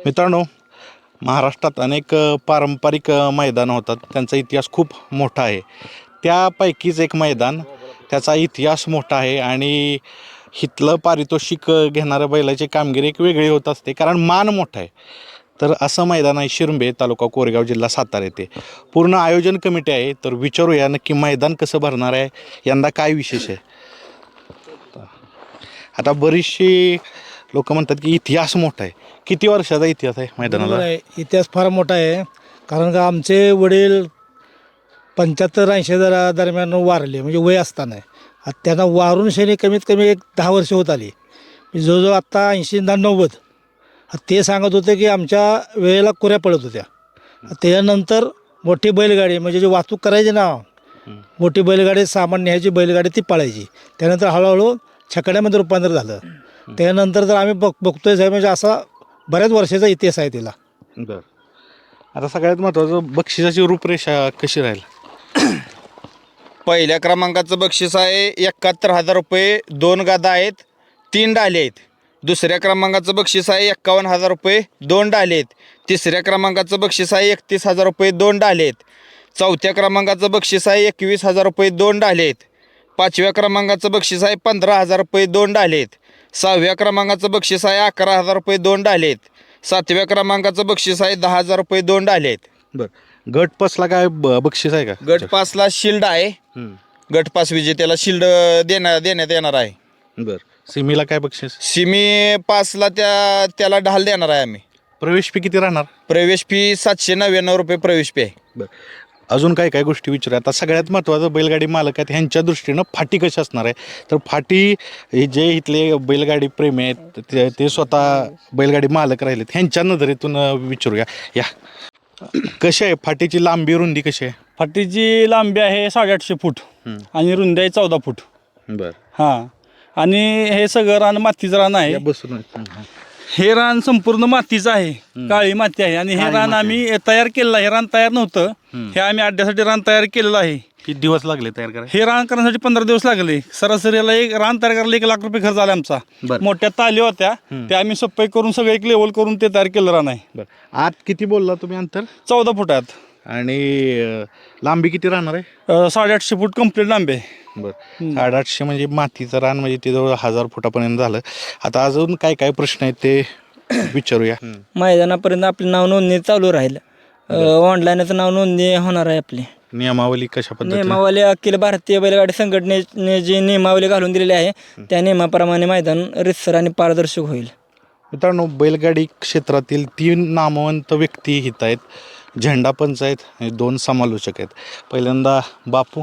मित्रांनो, महाराष्ट्रात अनेक पारंपरिक मैदानं होतात. त्यांचा इतिहास खूप मोठा आहे. त्यापैकीच एक मैदान, त्याचा इतिहास मोठा आहे आणि इथलं पारितोषिक घेणाऱ्या बैलाची कामगिरी एक वेगळी होत असते, कारण मान मोठा आहे. तर असं मैदान आहे शिरंबे, तालुका कोरेगाव, जिल्हा सातारा येथे. पूर्ण आयोजन कमिटी आहे. तर विचारूया नक्की मैदान कसं भरणार आहे, यंदा काय विशेष आहे. आता बरीचशी लोक म्हणतात की इतिहास मोठा आहे. किती वर्षाचा इतिहास आहे मैदानाला? बरोबर आहे. इतिहास फार मोठा आहे. कारण का आमचे वडील 75-80 दरम्यान वारले, म्हणजे वय असताना आता त्यांना वारून शनी कमीत कमी एक 10 वर्ष होत आली. जवळजवळ आत्ता 80-90. ते सांगत होते की आमच्या वेळेला कुऱ्या पडत होत्या. त्याच्यानंतर मोठी बैलगाडी, म्हणजे जी वाहतूक करायची ना, मोठी बैलगाडी, सामान न्यायची बैलगाडी, ती पळायची. त्यानंतर हळूहळू छकड्यामध्ये रूपांतर झालं. त्यानंतर तर आम्ही बघतोय साहेब, म्हणजे असा बऱ्याच वर्षाचा इतिहास आहे तिला. बरं. आता सगळ्यात महत्त्वाचं, बक्षिसाची रूपरेषा कशी राहील? पहिल्या क्रमांकाचं बक्षीस आहे 71,000 रुपये, 2 गादा आहेत, 3 डाले आहेत. दुसऱ्या क्रमांकाचं बक्षीस आहे 51,000 रुपये, 2 डाले आहेत. तिसऱ्या क्रमांकाचं बक्षीस आहे 31,000 रुपये, 2 डाले आहेत. चौथ्या क्रमांकाचं बक्षीस आहे 21,000 रुपये, 2 डाले आहेत. पाचव्या क्रमांकाचं बक्षीस आहे 15,000 रुपये, 2 डाले आहेत. सहाव्या क्रमांकाचं बक्षीस आहे 11,000 रुपये, 2 डाले आहेत. सातव्या क्रमांकाचं बक्षीस आहे 10,000 रुपये, 2 डाले आहेत. बरं. गट पासला काय बक्षीस आहे का? गट पासला शिल्ड आहे. गट पास विजेत्याला शिल्ड देण्यात येणार आहे. बरं. सिमीला काय बक्षीस? सिमी पासला त्याला ढाल देणार आहे आम्ही. प्रवेश फी किती राहणार? प्रवेश फी 799 रुपये प्रवेश फी आहे. बरं. अजून काय काय गोष्टी विचारूया. आता सगळ्यात महत्त्वाचं, बैलगाडी मालक आहेत ह्यांच्या दृष्टीनं फाटी कशी असणार आहे? तर फाटी, हे जे इथले बैलगाडी प्रेमी आहेत ते स्वतः बैलगाडी मालक राहिलेत, ह्यांच्या नजरेतून विचारूया. या, कशी आहे फाटीची लांबी रुंदी कशी आहे? फाटीची लांबी आहे 850 फूट आणि रुंदी आहे 14 फूट. बरं. हां, आणि हे सगळं रान मातीचं रान आहे. बसून हे रान संपूर्ण मातीचं आहे, काळी माती आहे. आणि हे रान आम्ही तयार केलेलं आहे. हे रान तयार नव्हतं, हे आम्ही अड्ड्यासाठी रान तयार केलेलं आहे. किती दिवस लागले तयार करायला? हे रान करण्यासाठी 15 दिवस लागले. सरासरी याला एक रान तयार करायला 1 लाख रुपये खर्च आला आमचा. बरं. मोठ्या ताली होत्या, ते आम्ही सप्पई करून सगळं एक लेवल करून ते तयार केलं रान आहे. बरं. आत किती बोलला तुम्ही अंतर? 14 फुटात आणि लांबी किती राहणार आहे? 850 फूट कंप्लीट लांबी आहे. बरं. 850 म्हणजे मातीचं रान, म्हणजे ते जवळ 1000 फुटापर्यंत झालं. आता अजून काय काय प्रश्न आहेत ते विचारूया. मैदानापर्यंत आपलं नाव नोंदणी चालू राहील. ऑनलाईनच नाव नोंदणी होणार आहे. आपली नियमावली कशा पद्धतीने? नियमावली अखिल भारतीय बैलगाडी संघटनेने जी नियमावली घालून दिलेली आहे, त्या नियमाप्रमाणे मैदान रितसर आणि पारदर्शक होईल. मित्रांनो, बैलगाडी क्षेत्रातील 3 नामवंत व्यक्ती इथं आहेत. झेंडा पंच आहेत आणि 2 समालोचक आहेत. पहिल्यांदा बापू,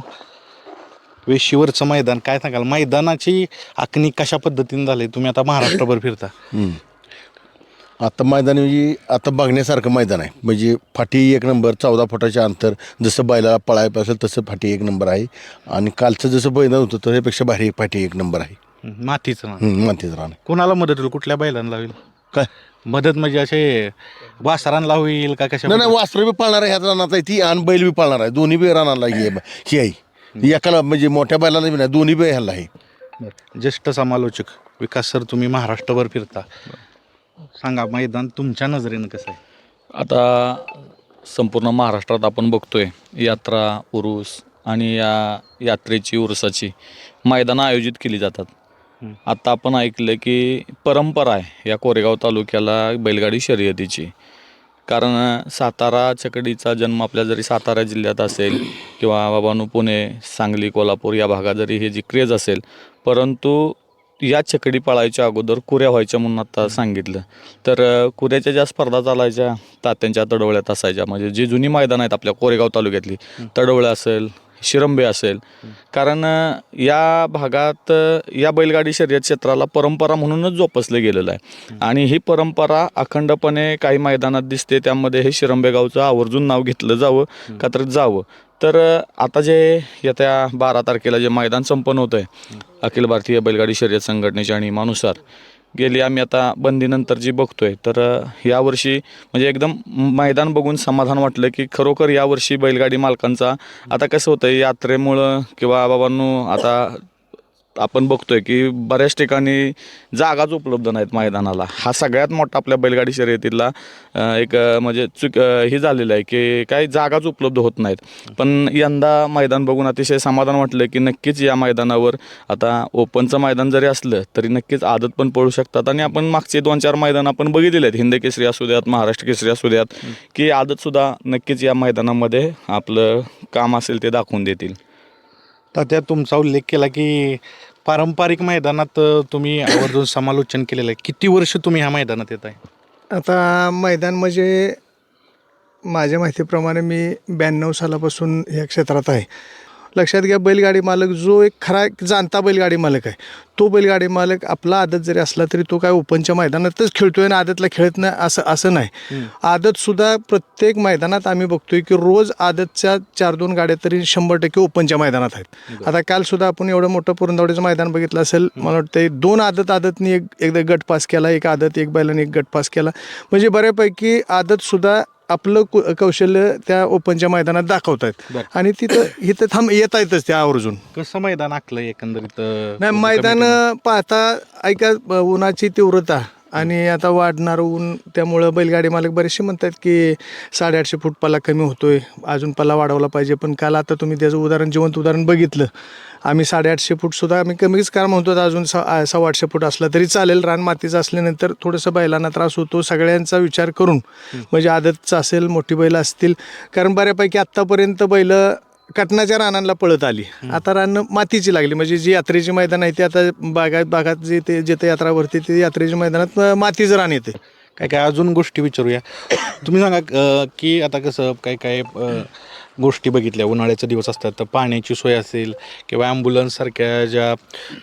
वेशीवरचं मैदान काय सांगाल? मैदानाची आखणी कशा पद्धतीने झाली? तुम्ही आता महाराष्ट्रभर फिरता. आता मैदान म्हणजे आता बघण्यासारखं मैदान आहे. म्हणजे फाटी 1 नंबर, 14 फुटाचे अंतर, जसं बैलाला पळायला असेल तसं फाटी 1 नंबर आहे. आणि कालचं जसं मैदान होतं त्यापेक्षा भारी फाटी 1 नंबर आहे. मातीचं रान. मातीचं रान. कोणाला मदत होईल? कुठल्या बैलांना होईल? काय मदत म्हणजे असे वासरांना होईल का कशा? नाही, वासरं बी पाळणार आहे, ह्याच रानात आहे ती, आणि बैल बी पाळणार आहे. दोन्ही बी रानाला ही आहे. एकाला म्हणजे मोठ्या बैलाला बी नाही, दोन्ही बी ह्याला आहे. ज्येष्ठ समालोचक विकास सर, तुम्ही महाराष्ट्रभर फिरता, सांगा मैदान तुमच्या नजरेनं कसं आहे? आता संपूर्ण महाराष्ट्रात आपण बघतोय यात्रा, उरूस आणि या यात्रेची, उरुसाची मैदानं आयोजित केली जातात. आता आपण ऐकलं की परंपरा आहे या कोरेगाव तालुक्याला बैलगाडी शर्यतीची. कारण सातारा छकडीचा जन्म आपल्या जरी सातारा जिल्ह्यात असेल किंवा बाबांनो पुणे, सांगली, कोल्हापूर या भागात जरी हे जी क्रेज असेल, परंतु या छकडी पळायच्या अगोदर कुऱ्या व्हायच्या म्हणून आता सांगितलं. तर कुऱ्याच्या ज्या स्पर्धा चालायच्या तात्यांच्या तडवळ्यात असायच्या, म्हणजे जी जुनी मैदान आहेत आपल्या कोरेगाव तालुक्यातली, तडवळ्या असेल, शिरंबे असेल. कारण या भागात या बैलगाडी शर्यत क्षेत्राला परंपरा म्हणूनच जोपासलं गेलेलं आहे. आणि ही परंपरा अखंडपणे काही मैदानात दिसते. त्यामध्ये हे शिरंबे गावचं आवर्जून नाव घेतलं जावं, का जावं. तर आता जे येत्या 12 तारखेला जे मैदान संपन्न होतं आहे अखिल भारतीय बैलगाडी शर्यत संघटनेच्या नियमानुसार, गेली आम्ही आता बंदीनंतर जी बघतोय, तर यावर्षी म्हणजे एकदम मैदान बघून समाधान वाटलं की खरोखर यावर्षी बैलगाडी मालकांचा, आता कसं होतं यात्रेमुळं किंवा बाबांनो आता आपण बघतोय की बऱ्याच ठिकाणी जागाच उपलब्ध नाहीत मैदानाला. हा सगळ्यात मोठा आपल्या बैलगाडी शर्यतीला एक म्हणजे हे झालेलं आहे की काही जागाच उपलब्ध होत नाहीत. पण यंदा मैदान बघून अतिशय समाधान वाटलं की नक्कीच या मैदानावर आता ओपनचं मैदान जरी असलं तरी नक्कीच आदत पण पळू शकतात. आणि आपण मागचे 2-4 मैदान आपण बघितलेले आहेत, हिंद केसरी असू द्यात, महाराष्ट्र केसरी असू द्यात, की आदतसुद्धा नक्कीच या मैदानामध्ये आपलं काम असेल ते दाखवून देतील. तात्या, तुमचा उल्लेख केला की पारंपरिक मैदानात तुम्ही आवर्जून समालोचन केलेलं आहे. किती वर्ष तुम्ही ह्या मैदानात येत आहे? आता मैदान म्हणजे माझ्या माहितीप्रमाणे मी 92 सालापासून या क्षेत्रात आहे. लक्षात घ्या, बैलगाडी मालक जो एक खरा जाणता बैलगाडी मालक आहे, तो बैलगाडी मालक आपला आदत जरी असला तरी तो काय ओपनच्या मैदानातच खेळतोय आणि आदतला खेळत नाही असं नाही. आदतसुद्धा प्रत्येक मैदानात आम्ही बघतोय की रोज आदतच्या 4-2 गाड्या तरी 100% ओपनच्या मैदानात आहेत. आता कालसुद्धा आपण एवढं मोठं पुरंदवडीचं मैदान बघितलं असेल, मला वाटतं 2 आदतनी एकदा गट पास केला, एक आदत एक बैलाने एक गट पास केला. म्हणजे बऱ्यापैकी आदतसुद्धा आपलं कौशल्य त्या ओपनच्या मैदानात दाखवत आहेत आणि इथं येत आहेतच त्या आवर्जून. कसं मैदान आखलं एकंदरीत? नाही, मैदान पाहता ऐका, उन्हाची तीव्रता आणि आता वाढणार ऊन, त्यामुळं बैलगाडी मालक बरेचसे म्हणतात की 850 फूट पल्ला कमी होतोय, अजून पल्ला वाढवला पाहिजे. पण काल आता तुम्ही त्याचं जिवंत उदाहरण बघितलं. आम्ही 850 फूटसुद्धा आम्ही कमीच कारण म्हणतो, अजून 825 फूट असला तरी चालेल. रान मातीचं असल्यानंतर थोडंसं बैलांना त्रास होतो. सगळ्यांचा विचार करून, म्हणजे आदतचं असेल, मोठी बैलं असतील, कारण बऱ्यापैकी आत्तापर्यंत बैलं कटनाच्या रानांना पळत आली. आता रानं मातीची लागली, म्हणजे जी यात्रेची मैदान आहे ते आता भागात जिथे यात्रा भरते ते यात्रेच्या मैदानात मातीचं रान येते. काय अजून गोष्टी विचारूया. तुम्ही सांगा की आता कसं काय गोष्टी बघितल्या, उन्हाळ्याचे दिवस असतात तर पाण्याची सोय असेल किंवा ॲम्ब्युलन्ससारख्या ज्या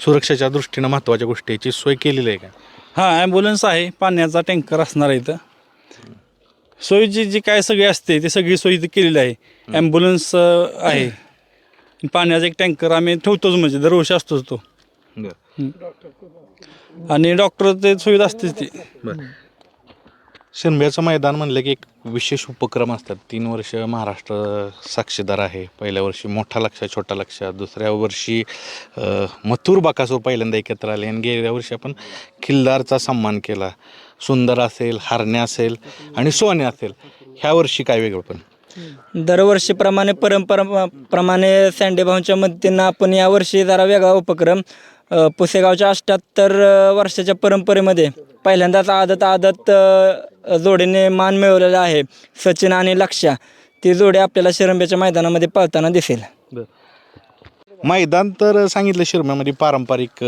सुरक्षेच्या दृष्टीनं महत्त्वाच्या गोष्टी याची सोय केलेली आहे का? हां, ॲम्ब्युलन्स आहे, पाण्याचा टँकर असणार आहे इथं. सोयीची जी काय सगळी असते ती सगळी सोयी इथं केलेली आहे. ॲम्ब्युलन्स आहे, पाण्याचा एक टँकर आम्ही ठेवतोच, म्हणजे दरवर्षी असतोच तो. आणि डॉक्टर ते सुविधा असतेच ती. शिरंब्याचं मैदान म्हणलं की एक विशेष उपक्रम असतात. 3 वर्ष महाराष्ट्र साक्षीदार आहे. पहिल्या वर्षी मोठा लक्ष, छोटा लक्ष, दुसऱ्या वर्षी मथुर बकासूर पहिल्यांदा एकत्र आले आणि गेल्या वर्षी आपण खिल्लारचा सन्मान केला. सुंदर असेल, हरण्या असेल आणि सोन्या असेल. ह्या वर्षी काय वेगळं? पण दरवर्षीप्रमाणे परंपराप्रमाणे सँडेभाऊंच्या मदतीनं आपण यावर्षी जरा वेगळा उपक्रम, पुसेगावच्या 78 वर्षाच्या परंपरेमध्ये पहिल्यांदाच आदत जोडीने मान मिळवलेला आहे. सचिन आणि लक्ष्या, ती जोडी आपल्याला शिरंब्याच्या मैदानामध्ये पळताना दिसेल. मैदान तर सांगितलं शिरम्यामध्ये पारंपरिक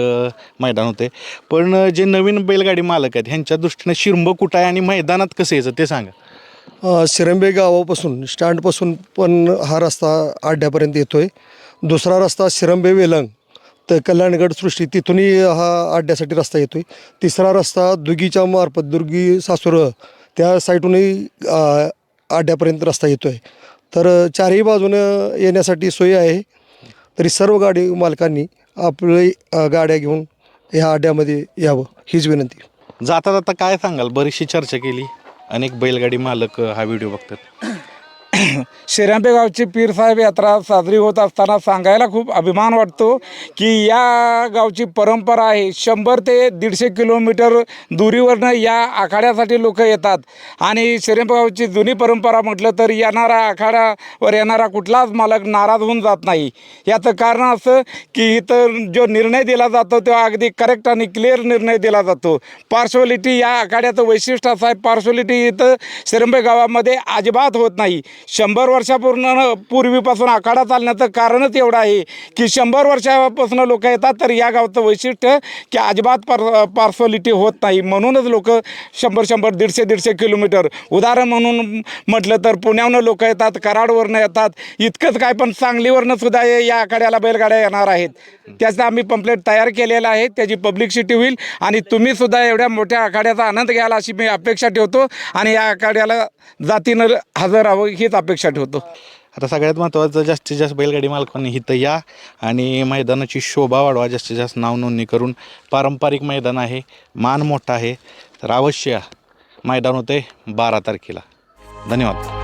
मैदान होते, पण जे नवीन बैलगाडी मालक आहेत ह्यांच्या दृष्टीनं शिरंब कुठं आहे आणि मैदानात कसं यायचं ते सांगा. शिरंबे गावापासून स्टँडपासून पण हा रस्ता आड्यापर्यंत येतो आहे. दुसरा रस्ता शिरंबे वेलंग तर कल्याणगड सृष्टी, तिथूनही हा आड्यासाठी रस्ता येतो आहे. तिसरा रस्ता दुगीच्या मार्फत दुर्गी सासुरं त्या साईडूनही आड्यापर्यंत रस्ता येतो आहे. तर चारही बाजूनं येण्यासाठी सोय आहे. तरी सर्व गाडी मालकांनी आपली गाड्या घेऊन ह्या आड्यामध्ये यावं हीच विनंती. जाता जाता काय सांगाल? बरीचशी चर्चा केली, अनेक बैलगाडी मालक हा व्हिडिओ बघतात. शिरंबे गावची पीरसाहेब यात्रा साजरी होत असताना सांगायला खूप अभिमान वाटतो की या गावची परंपरा आहे. 100 ते 150 किलोमीटर दुरीवरनं या आखाड्यासाठी लोक येतात आणि शिरंबे गावची जुनी परंपरा म्हटलं तर येणारा आखाड्यावर येणारा कुठलाच मालक नाराज होऊन जात नाही. याचं कारण असं की इथं जो निर्णय दिला जातो तो अगदी करेक्ट आणि क्लिअर निर्णय दिला जातो. पार्श्वलिटी या आखाड्याचं वैशिष्ट्य असं आहे, पार्श्वलिटी इथं शिरंबे गावामध्ये अजिबात होत नाही. 100 वर्षापूर्वीपासून आखाडा चालण्याचं कारणच एवढं आहे की 100 वर्षापासून लोक येतात, तर या गावचं वैशिष्ट्य की अजिबात पार्सोलिटी होत नाही. म्हणूनच लोक 100, 150 किलोमीटर, उदाहरण म्हणून म्हटलं तर पुण्यावरून लोक येतात, कराडवरनं येतात, इतकंच काय पण सांगलीवरनं सुद्धा या आखाड्याला बैलगाड्या येणार आहेत. त्याचं आम्ही पंप्लेट तयार केलेलं आहे, त्याची पब्लिसिटी होईल आणि तुम्ही सुद्धा एवढ्या मोठ्या आखाड्याचा आनंद घ्याल अशी मी अपेक्षा ठेवतो आणि या आखाड्याला जातीनं हजर राहावं हीच अपेक्षा ठेवतो. आता सगळ्यात महत्त्वाचं, जास्तीत जास्त बैलगाडी मालकांनी इथं या आणि मैदानाची शोभा वाढवा, जास्तीत जास्त नाव नोंदणी करून. पारंपरिक मैदान आहे, मान मोठा आहे, तर अवश्य मैदान होते 12 तारखेला. धन्यवाद.